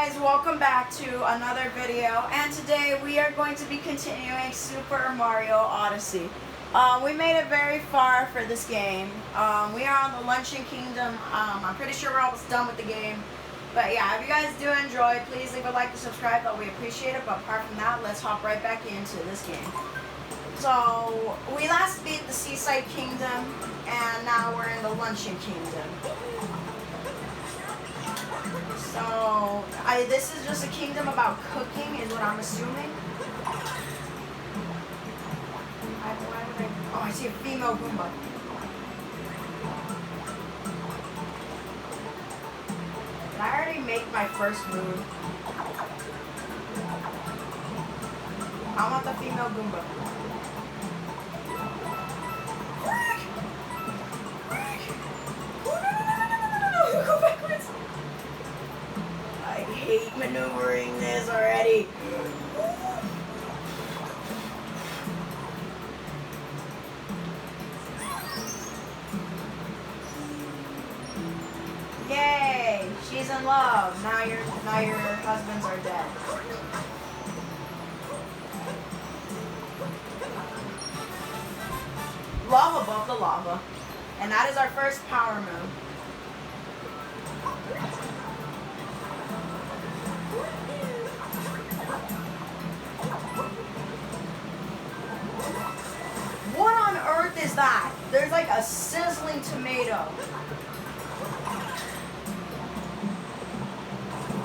guys, welcome back to another video, and today we are going to be continuing Super Mario Odyssey. We made it very far for this game. We are on the Luncheon Kingdom. I'm pretty sure we're almost done with the game. But yeah, if you guys do enjoy, please leave a like and subscribe, that we appreciate it. But apart from that, let's hop right back into this game. So, we last beat the Seaside Kingdom, and now we're in the Luncheon Kingdom. So, this is just a kingdom about cooking, is what I'm assuming. Oh, I see a female Goomba. Did I already make my first move? I want the female Goomba. Go backwards. I hate maneuvering this already. Yay! She's in love. Now your husbands are dead. Love above the lava. And that is our first power move. What on earth is that? There's like a sizzling tomato.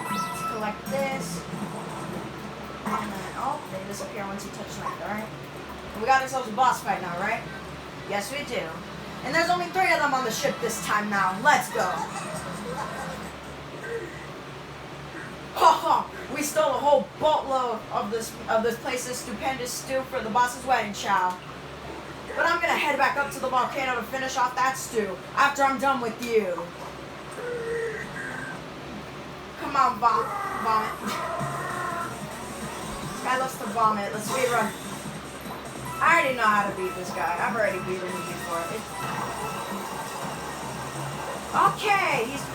Let's collect this. And then, oh, they disappear once you touch that, alright? We got ourselves a boss fight now, right? Yes, we do. And there's only 3 of them on the ship this time now. Let's go. Ha ha! We stole a whole boatload of this place's stupendous stew for the boss's wedding chow. But I'm gonna head back up to the volcano to finish off that stew after I'm done with you. Come on, vomit. This guy loves to vomit. Let's speedrun. I already know how to beat this guy. I've already beaten him before. Okay, he's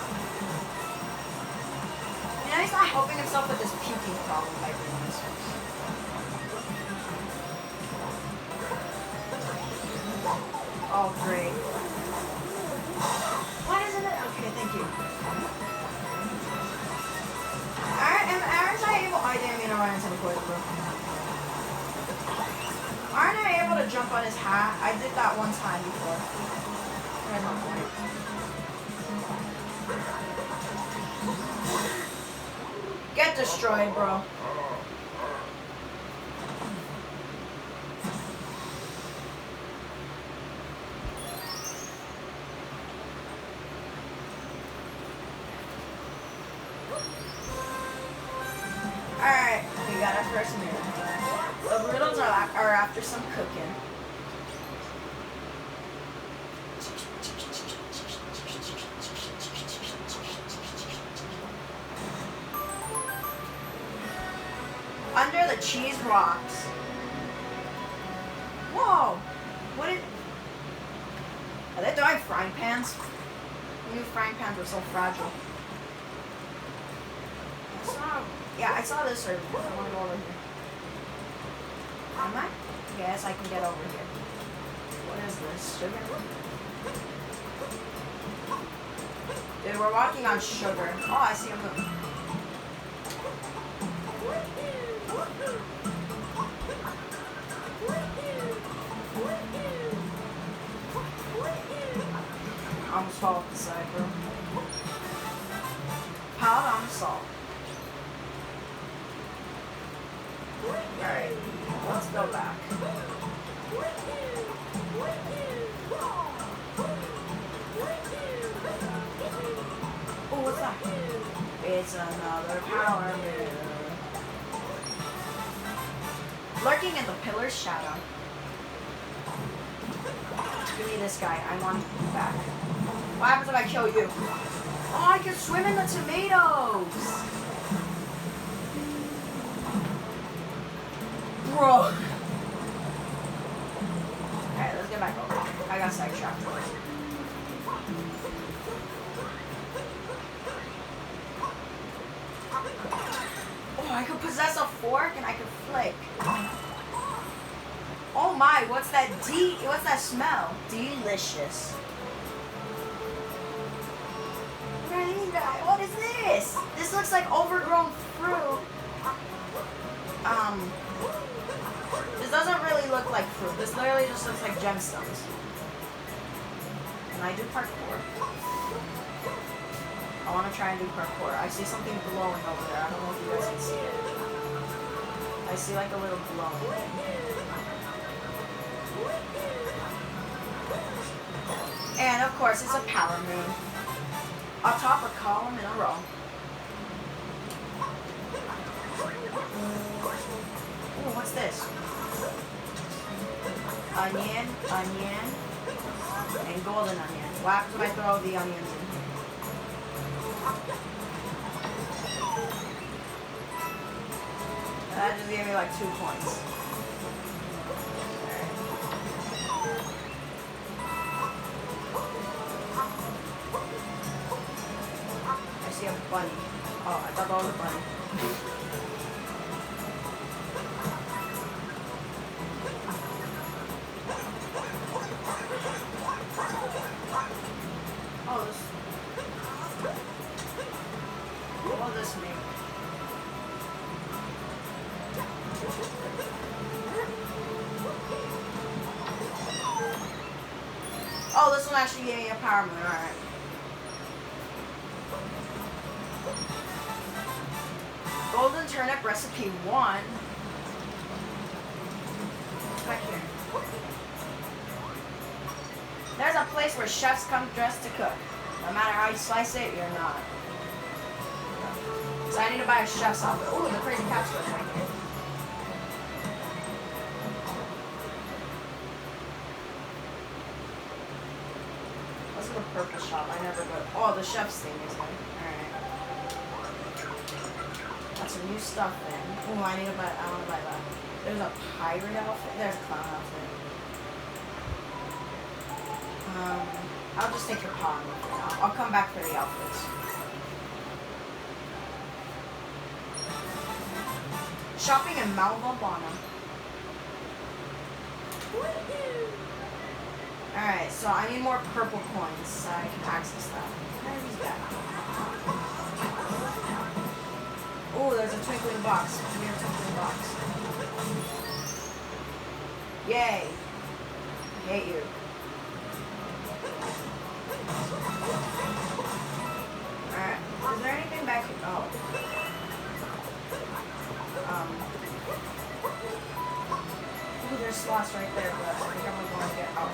not helping himself with this puking problem by doing this. Oh, great. Why isn't it? Okay, thank you. Aren't I able? I didn't mean to run into the poison room. Aren't I able to jump on his hat? I did that one time before. There's no point. Get destroyed, bro. Alright, we got our first meal. The riddles are after some cooking. Under the cheese rocks. Whoa! What did... Are they throwing frying pans? I knew frying pans were so fragile. I saw this earlier. I want to go over here. Am I? Yes, I can get over here. What is this? Sugar? Dude, we're walking on sugar. Oh, I see a moon. I almost fall off the side, bro. Pound on salt. Alright, let's go back. Oh, what's that? It's another power move. Lurking in the pillar's shadow. Give me this guy. I want him back. What happens if I kill you? Oh, I can swim in the tomatoes! Bro! Alright, let's get back over. I got sidetracked. I could possess a fork and I could flick. Oh my, what's that what's that smell? Delicious. What is this? This looks like overgrown fruit. This doesn't really look like fruit. This literally just looks like gemstones. Can I do parkour? I want to try and do parkour. I see something glowing over there. I don't know if you guys can see it. I see like a little glowing thing. And of course, it's a power moon. Atop a column in a row. Ooh, what's this? Onion, onion, and golden onion. What happens when I throw the onions in here? That just gave me like 2 points. I see a bunny. Oh, I thought that was a bunny. Oh, this. What will this make? Oh, this one actually gave me a power moon. Alright. Golden turnip recipe 1. What's back here? There's a place where chefs come dressed to cook. No matter how you slice it, you're not. So I need to buy a chef's outfit. Ooh, the crazy capsule is right here. Let's go to purple shop. I never go. Oh, the chef's thing is there. Alright. Got some new stuff then. Ooh, I need to buy. I want to buy that. There's a pirate outfit. There's a clown outfit. I'll just take your pawn for now. I'll come back for the outfits. Shopping in Malvabana. Alright, so I need more purple coins so I can access that. Where are these guys? Ooh, there's a twinkling box. Give me a twinkling box. Yay. I hate you. Alright, is there anything back here? Oh. Ooh, there's slots right there, but I think I'm going to get out.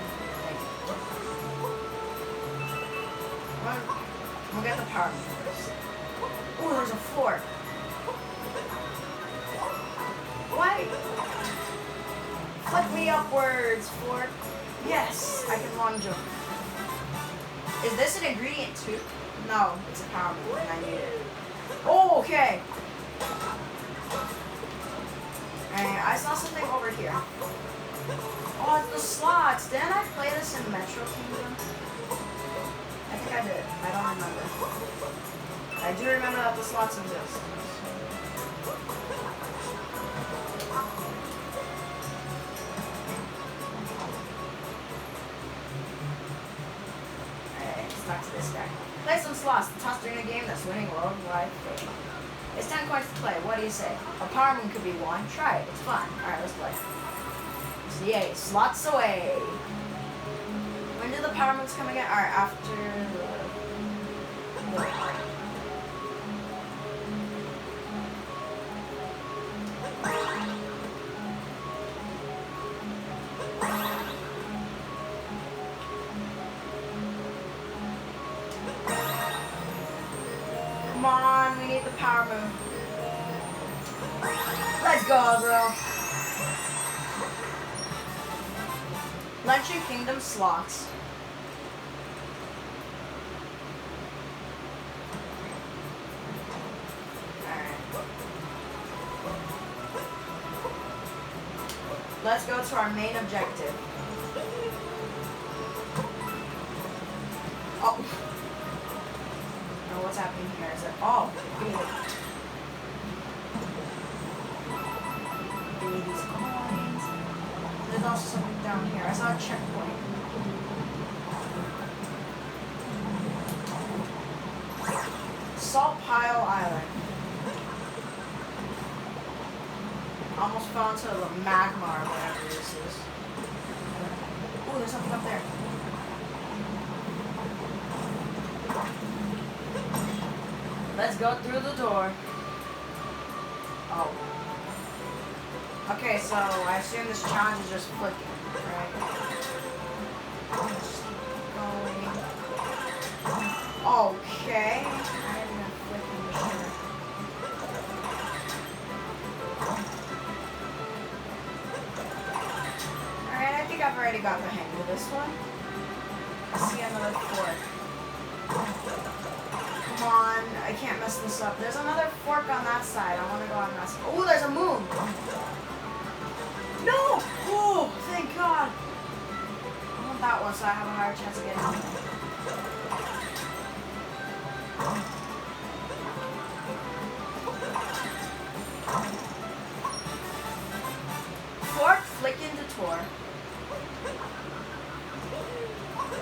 We'll get the power first. Ooh, there's a fork. What? Flick me upwards, fork. Yes, I can long jump. Is this an ingredient too? No, it's a power move and I need it. Oh, okay. And I saw something over here. Oh, it's the slots. Didn't I play this in Metro Kingdom? I think I did. I don't remember. I do remember that the slots exist. Back to this guy. Play some slots. The toss during a game that's winning worldwide fame. It's 10 coins to play. What do you say? A power moon could be won. Try it. It's fun. Alright, let's play. So, yay. Slots away. When do the power moons come again? Alright, after Come on, we need the power move. Let's go, bro. Luncheon Kingdom slots. Alright. Let's go to our main objective. Oh. What's happening here? Is it? Oh, also something down here. I saw a checkpoint. Salt Pile Island. Almost fell into the magma or whatever this is. Ooh, there's something up there. Let's go through the door. Oh. Okay, so I assume this challenge is just flicking, right? Just keep going. Okay. I didn't even flick in sure. Alright, I think I've already got the hang of this one. I see another fork. Come on, I can't mess this up. There's another fork on that side. I want to go on that side. Oh, there's a moon. No! Oh, thank God. I want that one so I have a higher chance of getting on there. Fork, flick into tour.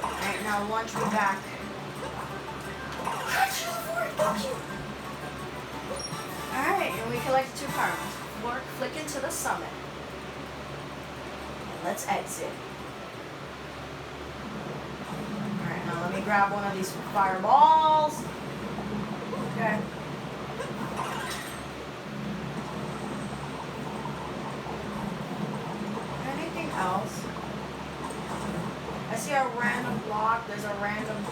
Alright, now launch me back. Alright, and we collected 2 power moons. Fork, flick into the summit. And let's exit. Alright, now let me grab one of these fireballs. Okay. Anything else? I see a random block. There's a random,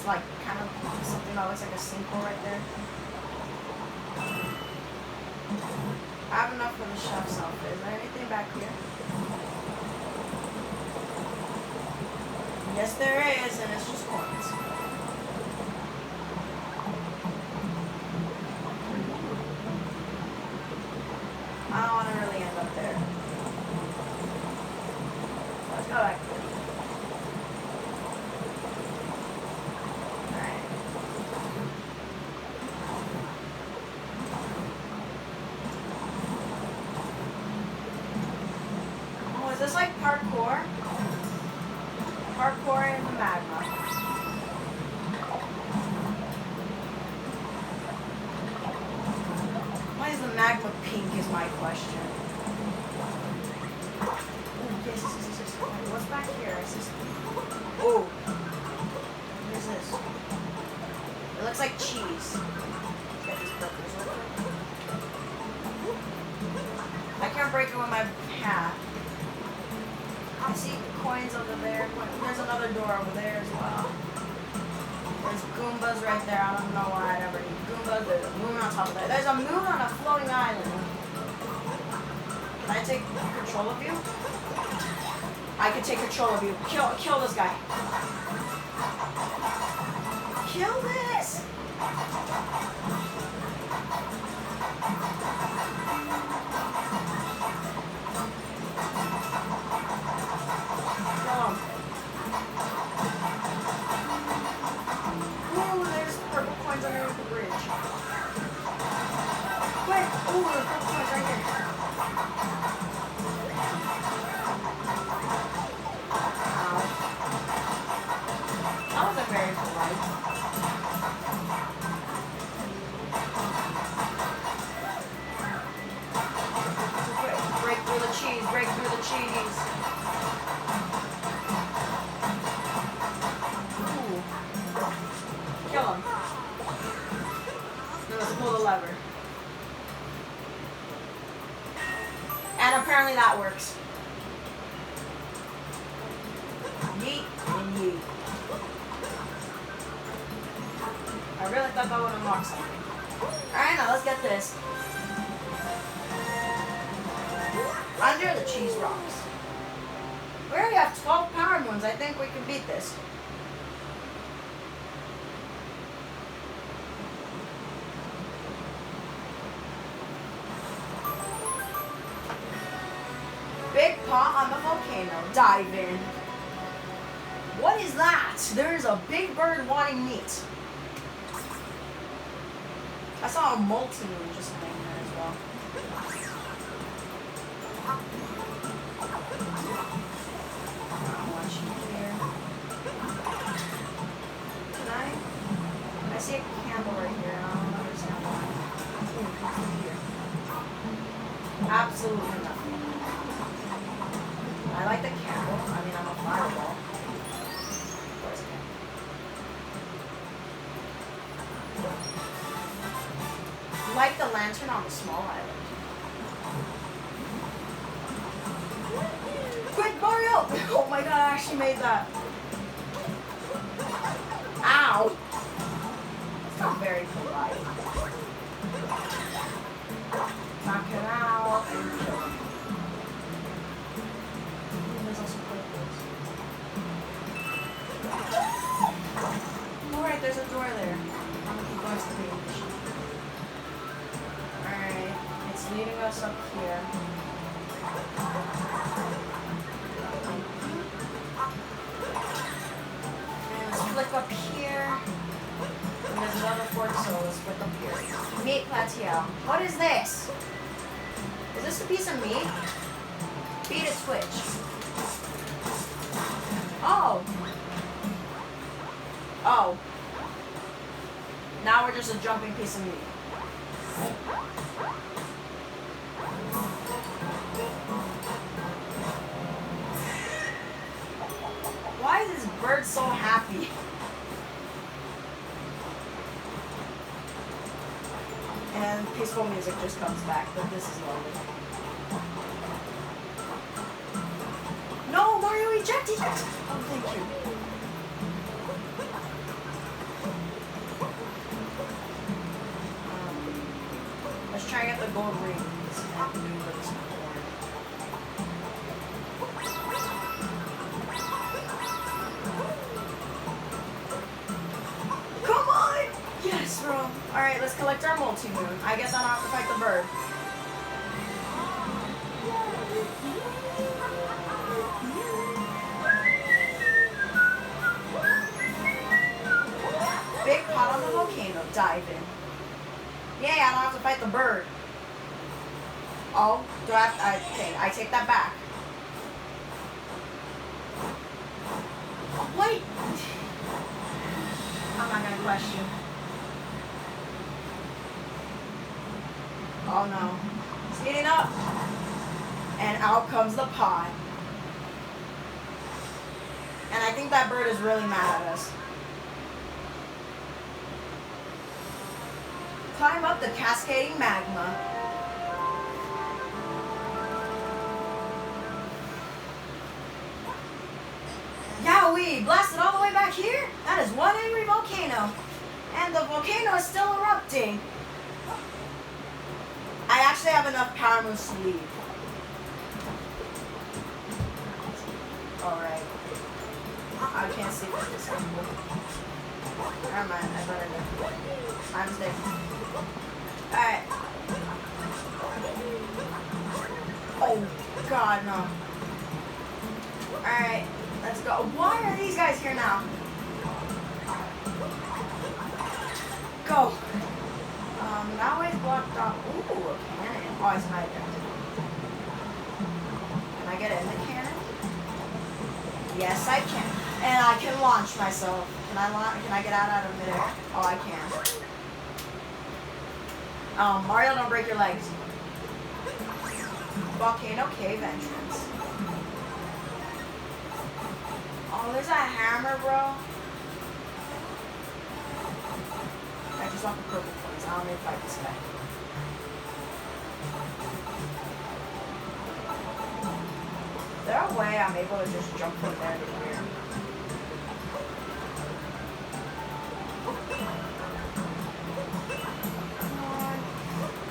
like, kind of something that looks like a sinkhole right there. I have enough for the chef's outfit. Is there anything back here? Yes, there is, and it's just coins. I don't want to really end up there. Let's go back there. Is this like parkour? Parkour in the magma. Why is the magma pink is my question. Oh, yes. What's back here? Is this... Oh. What is this? It looks like cheese. Let's get these burgers over. I can't break it with my hat. I see coins over there. There's another door over there as well. There's Goombas right there. I don't know why I'd ever need Goombas. There's a moon on top of that. There's a moon on a floating island. Can I take control of you? I can take control of you. Kill this guy. Kill this! Ooh, there's purple coins underneath the bridge. Quick! Ooh, there's purple coins right here. Ow. That wasn't very polite. Break through the cheese, break through the cheese. Ooh. Kill him. Now let's pull the lever. And apparently that works. Yeet and yeet. I really thought that would unlock something. Alright, now let's get this. Under the cheese rocks. We already have 12 power moons. I think we can beat this. Big pot on the volcano. Dive in. What is that? There is a big bird wanting meat. I saw a multi-moon just laying there as well. Absolutely nothing. I like the candle. I mean, I'm a fireball. Where's the candle? Like the lantern on the small island. Quick, Mario! Oh my god, I actually made that. Ow! It's not very polite. Knock it out and kill him. There's also purples. Alright, there's a door there. I'm gonna keep going to the beach. Alright, it's leading us up here. And let's flick up here. And there's another fork, so let's flick up here. Meat plateau. What is this? Is this a piece of meat? Feed it switch. Oh. Oh. Now we're just a jumping piece of meat. Why is this bird so happy? And peaceful music just comes back, but this is lovely. No, Mario ejected! Oh, thank you. Let's try and get the gold rings and do this corn. Come on! Yes, bro. Alright, let's collect our multi-moon. I guess I don't have to fight the bird. Big pot on the volcano. Dive in. Yay, I don't have to fight the bird. Oh, do I have to? Okay, I take that back. Wait! I'm not gonna question. Oh no. It's heating up. And out comes the pot. And I think that bird is really mad at us. Climb up the cascading magma. Yowee! Blasted all the way back here? That is one angry volcano. And the volcano is still erupting. I actually have enough power moves to leave. Alright. I can't see what this is. Never mind, I better go. My mistake. Alright. Oh, God, no. Alright, let's go. Why are these guys here now? Go. That way's blocked off. Ooh, a cannon. Oh, it's high there. Can I get in the cannon? Yes, I can. And I can launch myself. Can I get out of midair? Oh, I can. Mario, don't break your legs. Volcano cave entrance. Oh, there's a hammer, bro. I just want the purple coins. I don't need to fight this guy. Is there a way I'm able to just jump from there to here?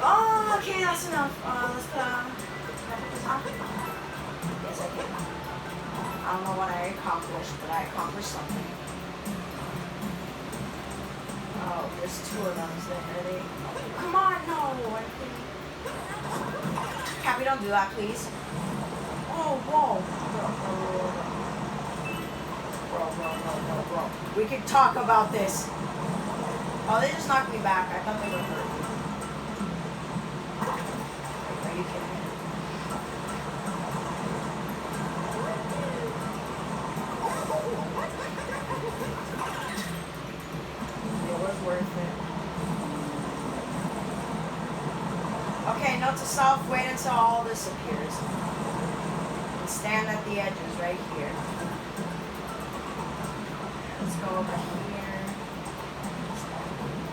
Oh, okay, that's enough. Let's put can I put this on? Yes, I can. I don't know what I accomplished, but I accomplished something. Oh, there's two of them. Is there ready? Come on, no! Cappy, don't do that, please. Oh, whoa. Bro. We can talk about this. Oh, they just knocked me back. I thought they were hurt. Are you kidding me? It was worth it. Okay, note to self, wait until all this appears. And stand at the edges right here. Let's go over here.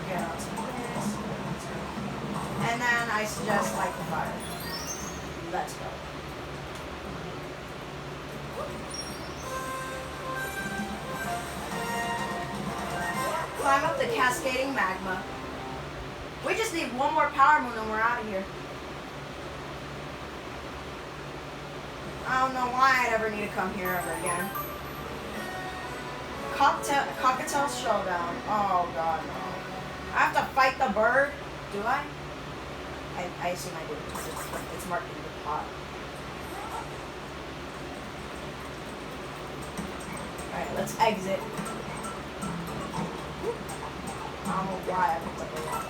Get onto this. And then I suggest light the fire. Let's go. Climb up the cascading magma. We just need one more power moon and we're out of here. I don't know why I'd ever need to come here ever again. Cocktail showdown. Oh god, no. I have to fight the bird? Do I? I assume I do. It's marked in the pot. Alright, let's exit. I don't know why I picked up the rock.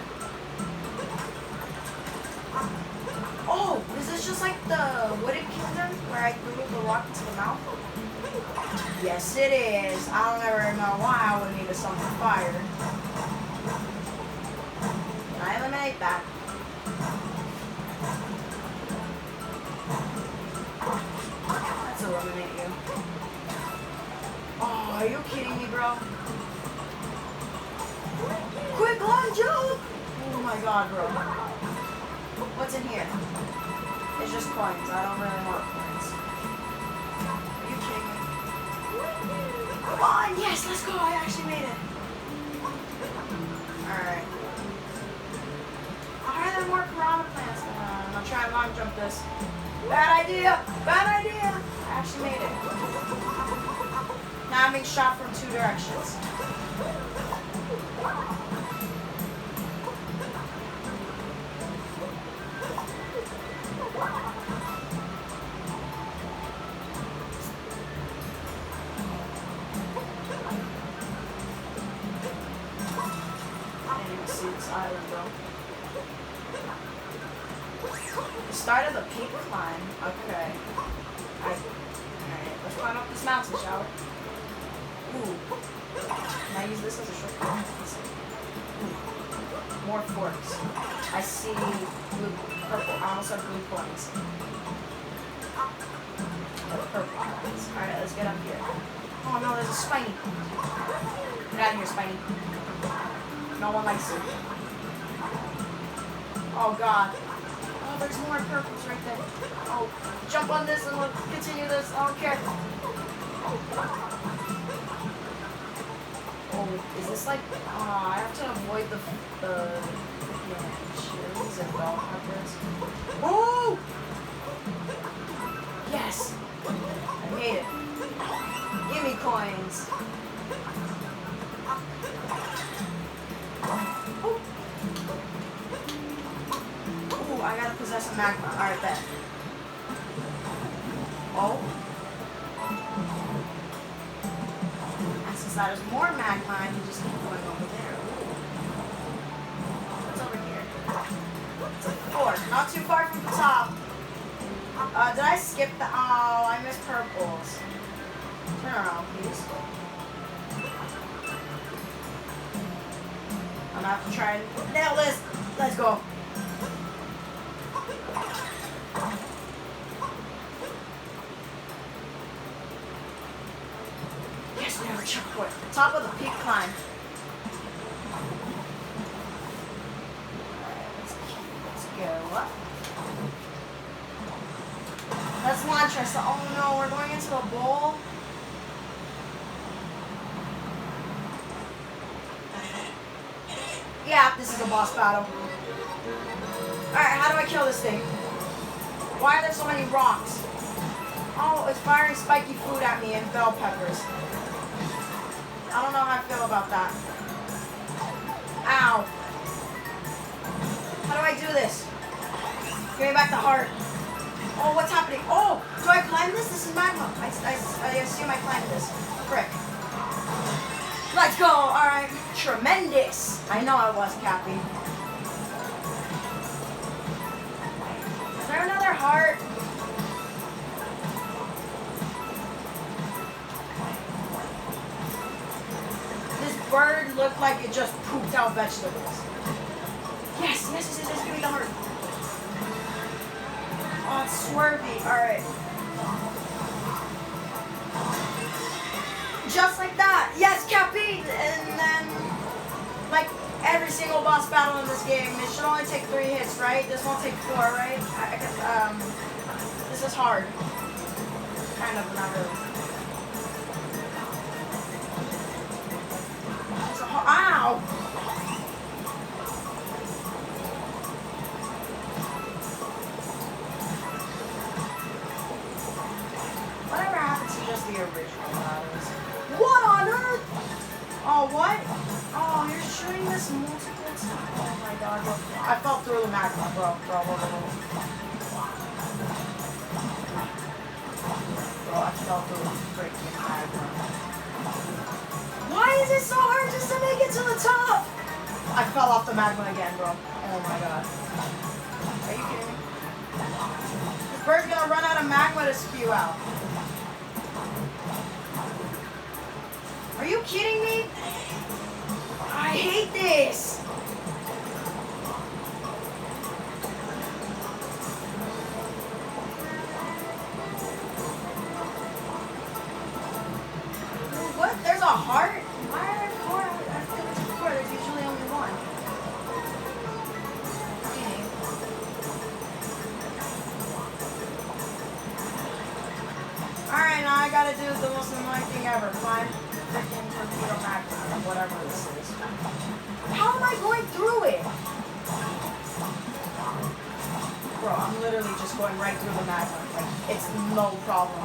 Oh, is this just like the Wooded Kingdom where I threw the rock into the mouth? Yes, it is. I don't ever know why I would need to summon fire. Can I eliminate that? Let's eliminate you. Oh, are you kidding me, bro? Quick line jump! Oh my god, bro. What's in here? It's just coins. I don't really want coins. Are you kidding me? Come on! Yes, let's go! I actually made it. Alright. Are there more piranha plants? I'll try and long jump this. Bad idea! Bad idea! I actually made it. Now I'm being shot from 2 directions. Island, bro. The start of the peak climb. Okay. Alright, let's climb up this mountain, shall we? Ooh. Can I use this as a shortcut? Ooh. More forks. I see blue, purple. I almost have blue coins. Purple coins. Alright, let's get up here. Oh no, there's a Spiny. Get out of here, Spiny. No one likes it. Oh god. Oh, there's more purples right there. Oh, jump on this and we'll continue this. I don't care. Oh, is this like... Oh, I have to avoid the chilies and bell peppers. Oh! Yes! I made it. Give me coins. I gotta possess a magma. Alright, bet. Oh. And since that is more magma, I can just keep going over there. What's over here? It's a fork. Not too far from the top. Did I skip the... Oh, I missed purples. Turn around, please. I'm gonna have to try and nail this. Let's go. Yes, we have a checkpoint. Top of the peak climb. Let's go up. Let's launch us. Oh no, we're going into a bowl. Yeah, this is a boss battle. Alright, how do I kill this thing? Why are there so many rocks? Oh, it's firing spiky food at me and bell peppers. I don't know how I feel about that. Ow. How do I do this? Give me back the heart. Oh, what's happening? Oh, do I climb this? This is magma. I assume I climbed this. Frick. Let's go. All right. Tremendous. I know I was, Cappy. Is there another heart? This bird looked like it just pooped out vegetables. Yes, yes, yes, yes, yes. Give me the heart. swervy. Alright. Just like that. Yes, Cappy! And then, like every single boss battle in this game, it should only take 3 hits, right? This won't take 4, right? I guess, this is hard. Kind of, not really. It's a ow! Whatever happened to just the original battles? What on earth? Oh, what? Oh, you're shooting this multiple times. Oh my god, bro. I fell through the magma, bro. Bro, I fell through the freaking magma. Why is it so hard just to make it to the top? I fell off the magma again, bro. Oh my god. Are you kidding me? This bird's gonna run out of magma to spew out. Are you kidding me? I hate this. What? There's a heart? Why are there 4? I feel like there's 4. There's usually only 1. Okay. Alright, now I gotta do the most annoying thing ever. Climb freaking torpedo magma or whatever this is. How am I going through it? Bro, I'm literally just going right through the magma. Like, it's no problem.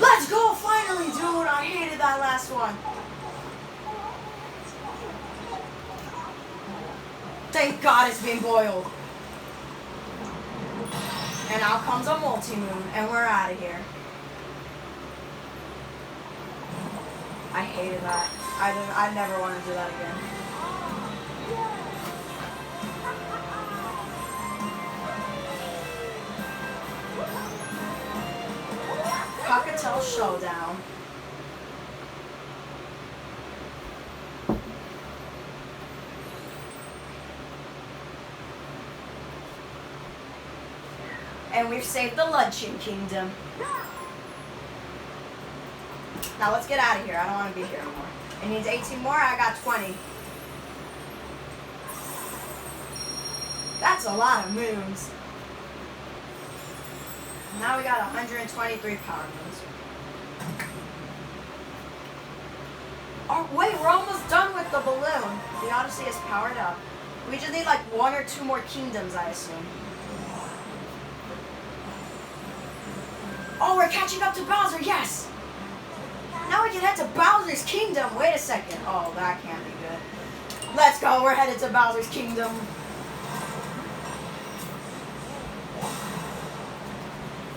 Let's go, finally, dude! I hated that last one. Thank God it's being boiled. And out comes a multi-moon, and we're out of here. I hated that. I never want to do that again. Cockatiel Showdown. And we've saved the Luncheon Kingdom. Now let's get out of here. I don't want to be here anymore. It needs 18 more. I got 20. That's a lot of moons. Now we got 123 power moons. Oh, wait, we're almost done with the balloon. The Odyssey is powered up. We just need like 1 or 2 more kingdoms, I assume. Oh, we're catching up to Bowser, yes! Now we can head to Bowser's Kingdom. Wait a second. Oh, that can't be good. Let's go, we're headed to Bowser's Kingdom.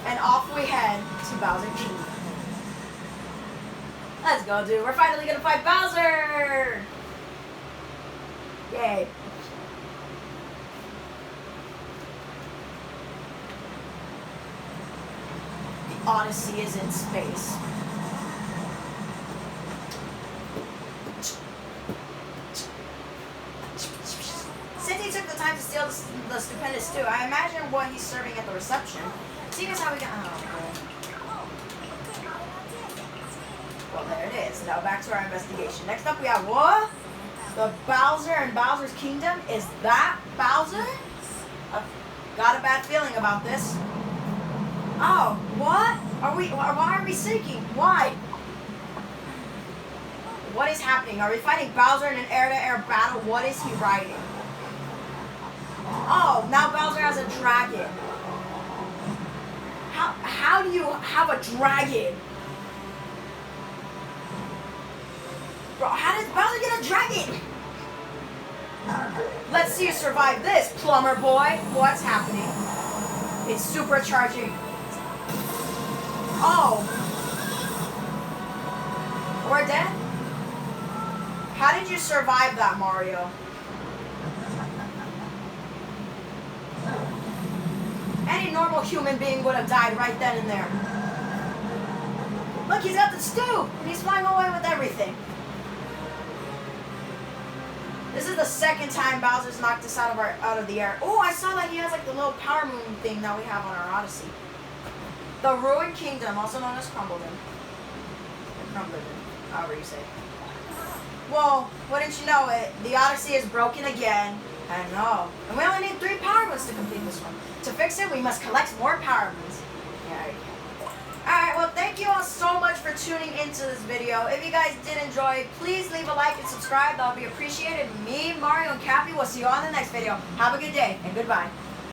And off we head to Bowser's Kingdom. Let's go, dude. We're finally gonna fight Bowser! Yay. Odyssey is in space. Since he took the time to steal the stupendous stew, I imagine what he's serving at the reception. Seeing as how we got. Oh, well, there it is. Now back to our investigation. Next up, we have what? The Bowser and Bowser's Kingdom. Is that Bowser? I've got a bad feeling about this. Oh, what? Why are we sinking? Why? What is happening? Are we fighting Bowser in an air-to-air battle? What is he riding? Oh, now Bowser has a dragon. How do you have a dragon? Bro, how does Bowser get a dragon? Let's see you survive this, plumber boy. What's happening? It's supercharging. Oh. We're dead? How did you survive that, Mario? Any normal human being would have died right then and there. Look, he's got the stew, and he's flying away with everything. This is the second time Bowser's knocked us out of the air. Oh, I saw that he has like the little power moon thing that we have on our Odyssey. The Ruined Kingdom, also known as Crumbledon. Or Crumbledon, however you say it. Well, wouldn't you know it, the Odyssey is broken again. I know. And we only need 3 power moons to complete this one. To fix it, we must collect more power moons. Yeah, alright, well, thank you all so much for tuning into this video. If you guys did enjoy, please leave a like and subscribe. That would be appreciated. Me, Mario, and Cappy will see you on the next video. Have a good day, and goodbye.